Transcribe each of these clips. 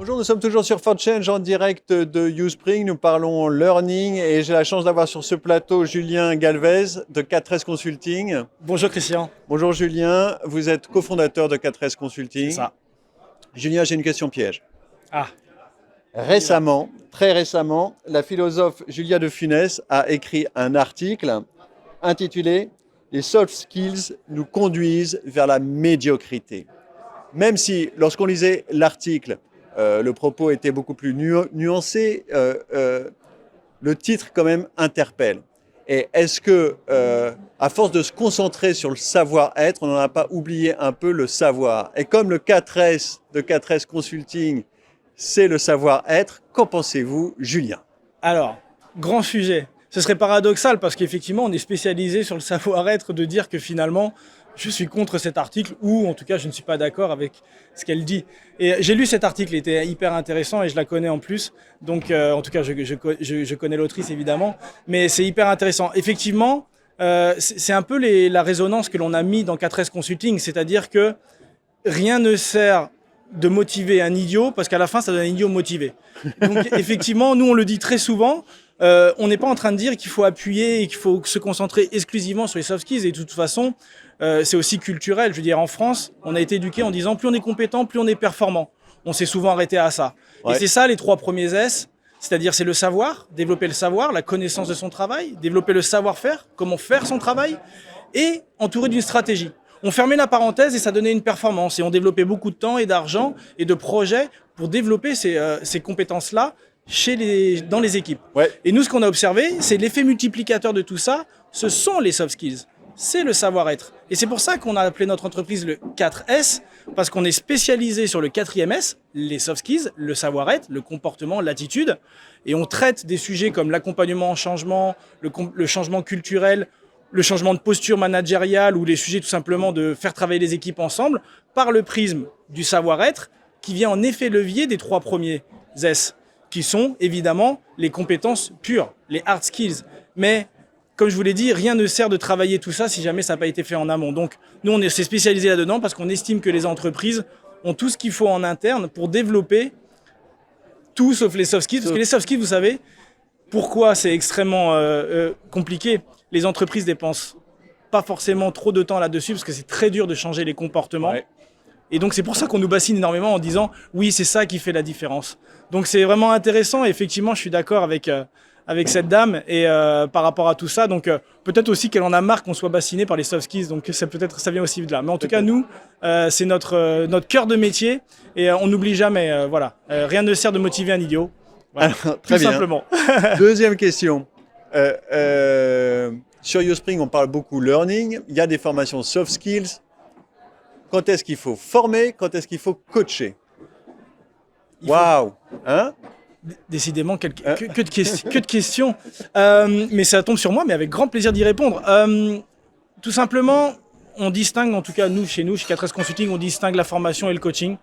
Bonjour, nous sommes toujours sur For Change en direct de Uspring. Nous parlons learning et j'ai la chance d'avoir sur ce plateau Julien Galvez de 4S Consulting. Bonjour Christian. Bonjour Julien, vous êtes cofondateur de 4S C'est Consulting. ça. Julien, j'ai une question piège. Ah, Récemment, très récemment, la philosophe Julia de Funès a écrit un article intitulé Les soft skills nous conduisent vers la médiocrité. Même si, lorsqu'on lisait l'article, le propos était beaucoup plus nuancé, le titre quand même interpelle. Et est-ce que, à force de se concentrer sur le savoir-être, on n'en a pas oublié un peu le savoir? Et comme le 4S de 4S Consulting, c'est le savoir-être, qu'en pensez-vous, Julien? alors, grand sujet. Ce serait paradoxal parce qu'effectivement, on est spécialisé sur le savoir-être de dire que finalement, je suis contre cet article ou en tout cas, je ne suis pas d'accord avec ce qu'elle dit. Et j'ai lu cet article, il était hyper intéressant et je la connais en plus. Donc, en tout cas, je connais l'autrice évidemment, mais c'est hyper intéressant. Effectivement, c'est un peu la résonance que l'on a mis dans 4S Consulting, c'est-à-dire que rien ne sert de motiver un idiot parce qu'à la fin, ça donne un idiot motivé. Donc, effectivement, nous, on le dit très souvent. On n'est pas en train de dire qu'il faut appuyer et qu'il faut se concentrer exclusivement sur les soft skills. Et de toute façon, c'est aussi culturel. Je veux dire, en France, on a été éduqué en disant plus on est compétent, plus on est performant. On s'est souvent arrêté à ça. Ouais. Et c'est ça les 3 premiers S. C'est-à-dire, c'est le savoir, développer le savoir, la connaissance de son travail, développer le savoir-faire, comment faire son travail, et entouré d'une stratégie. On fermait la parenthèse et ça donnait une performance. Et on développait beaucoup de temps et d'argent et de projets pour développer ces compétences-là dans les équipes. Ouais. Et nous, ce qu'on a observé, c'est l'effet multiplicateur de tout ça. Ce sont les soft skills. C'est le savoir-être. Et c'est pour ça qu'on a appelé notre entreprise le 4S, parce qu'on est spécialisé sur le 4e S, les soft skills, le savoir-être, le comportement, l'attitude. Et on traite des sujets comme l'accompagnement en changement, le changement culturel, le changement de posture managériale ou les sujets tout simplement de faire travailler les équipes ensemble par le prisme du savoir-être qui vient en effet levier des 3 premiers S, qui sont évidemment les compétences pures, les hard skills. Mais comme je vous l'ai dit, rien ne sert de travailler tout ça si jamais ça n'a pas été fait en amont. Donc nous, on s'est spécialisé là-dedans parce qu'on estime que les entreprises ont tout ce qu'il faut en interne pour développer tout sauf les soft skills. Parce que les soft skills, vous savez, pourquoi c'est extrêmement compliqué? Les entreprises dépensent pas forcément trop de temps là-dessus parce que c'est très dur de changer les comportements. Ouais. Et donc, c'est pour ça qu'on nous bassine énormément en disant « oui, c'est ça qui fait la différence ». Donc, c'est vraiment intéressant. Et effectivement, je suis d'accord avec cette dame et par rapport à tout ça. Donc, peut-être aussi qu'elle en a marre qu'on soit bassiné par les soft skills. Donc, peut-être ça vient aussi de là. Mais en tout cas, nous, c'est notre cœur de métier et on n'oublie jamais. Voilà, rien ne sert de motiver un idiot. Voilà. Alors, très tout bien. Simplement. Deuxième question. Sur Uspring, on parle beaucoup learning. Il y a des formations soft skills. Quand est-ce qu'il faut former? Quand est-ce qu'il faut coacher? Waouh! Hein? Décidément, que de questions. Mais ça tombe sur moi, mais avec grand plaisir d'y répondre. Tout simplement, on distingue, en tout cas chez 4S Consulting, on distingue la formation et le coaching.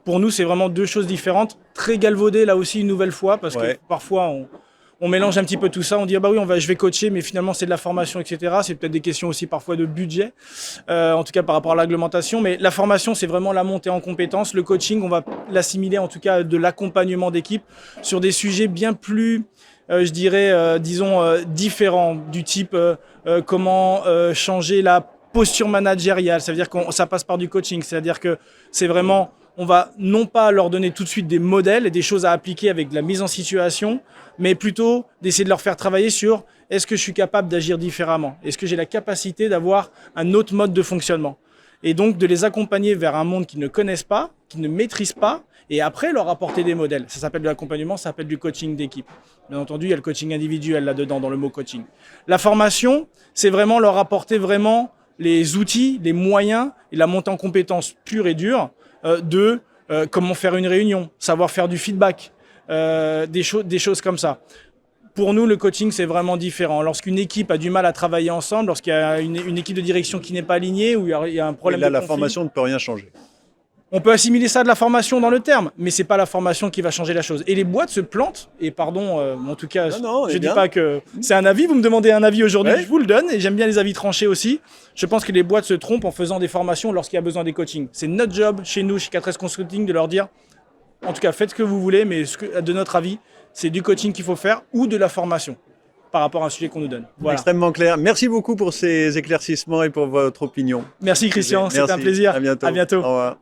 Pour nous, c'est vraiment 2 choses différentes. Très galvaudées, là aussi, une nouvelle fois, parce que parfois, on mélange un petit peu tout ça. On dit, ah bah oui, je vais coacher, mais finalement, c'est de la formation, etc. C'est peut-être des questions aussi parfois de budget, en tout cas par rapport à la réglementation. Mais la formation, c'est vraiment la montée en compétences. Le coaching, on va l'assimiler, en tout cas, de l'accompagnement d'équipe sur des sujets bien plus, je dirais, différents, du type comment changer la posture managériale. Ça veut dire que ça passe par du coaching. C'est-à-dire que c'est vraiment... On va non pas leur donner tout de suite des modèles et des choses à appliquer avec de la mise en situation, mais plutôt d'essayer de leur faire travailler sur est-ce que je suis capable d'agir différemment? Est-ce que j'ai la capacité d'avoir un autre mode de fonctionnement? Et donc de les accompagner vers un monde qu'ils ne connaissent pas, qu'ils ne maîtrisent pas, et après leur apporter des modèles. Ça s'appelle de l'accompagnement, ça s'appelle du coaching d'équipe. Bien entendu, il y a le coaching individuel là-dedans, dans le mot coaching. La formation, c'est vraiment leur apporter vraiment les outils, les moyens et la montée en compétences pure et dure de comment faire une réunion, savoir faire du feedback, des choses comme ça. Pour nous, le coaching, c'est vraiment différent. Lorsqu'une équipe a du mal à travailler ensemble, lorsqu'il y a une équipe de direction qui n'est pas alignée, ou il y a un problème de conflit, la formation ne peut rien changer. On peut assimiler ça à de la formation dans le terme, mais c'est pas la formation qui va changer la chose. Et les boîtes se plantent, et pardon, en tout cas, je ne dis pas que c'est un avis, vous me demandez un avis aujourd'hui, je vous le donne, et j'aime bien les avis tranchés aussi. Je pense que les boîtes se trompent en faisant des formations lorsqu'il y a besoin des coachings. C'est notre job, chez nous, chez 4S Consulting, de leur dire, En tout cas, faites ce que vous voulez, mais de notre avis, c'est du coaching qu'il faut faire ou de la formation par rapport à un sujet qu'on nous donne. Voilà. Extrêmement clair. Merci beaucoup pour ces éclaircissements et pour votre opinion. Merci Christian, c'était un plaisir. À bientôt. À bientôt. Au revoir.